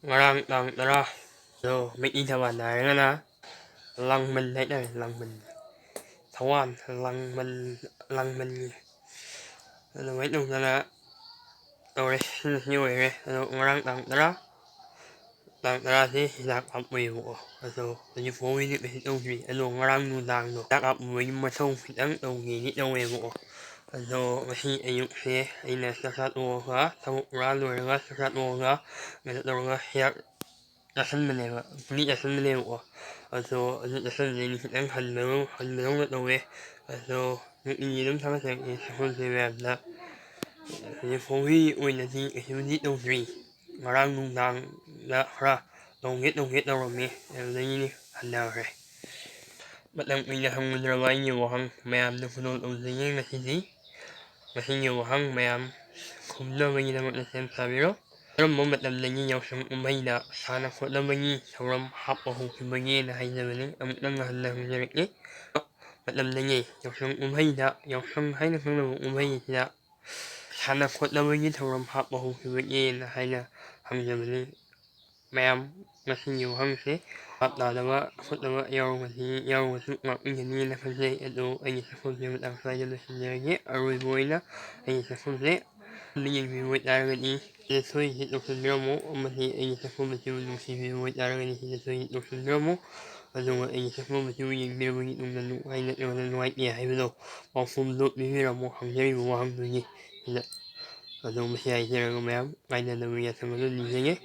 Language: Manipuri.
Ngarang tang tara so mấy in thằng bạn này nữa nè lăng mình đấy này lăng mình thấu an lăng mình rồi mấy đồng là rồi như vậy rồi ngarang tang tara thì lạc ập mì bộ rồi như phố với những cái đông gì rồi ngarang nu tang rồi lạc ập mì mà không đắng đông gì những đông mì bộ rồi khi anh dùng xe anh là sát ô hả thấu ra rồi là sát ô hả người ta đâu là hiện Yasanmane ni yasanmane wo also yasanmane ni dan hallo da we also ni dum sama sai ni ko se ya da ni fo wi wi na ni ni do ri marang nung dang da ra dong get da ro mi ni halla re bắt đầu mình là hằng giờ lại nhiều hằng mẹ em được phụ nữ đầu tiên là gì mà khi nhiều hằng mẹ em không lo mình là một là xem sao biết 그럼 뭐 맞담랭이 역시 umbayda sana ko lambangi sauram hapo hukibangi na hayzabani am danga halla hunjariki 맞담랭이 역시 umbayda 역시 hayna kung umbayda sana ko lambangi sauram hapo hukibangi na hayna hamzabani mayam masin yu hamse patla dama futama yaw wasu ma ingani na kanse edo ayi safunse matang saja na sinjagi arui boina ayi safunse Liang vi wait aragani the soy hit of Nomo, Mati a Safomatiu Lucy wait aragani the soy of Nomo, although a Safomatiu in Mary on the white year, I will or from look me here more hungry one to ye. Although Messiah here, ma'am, I know we are some of the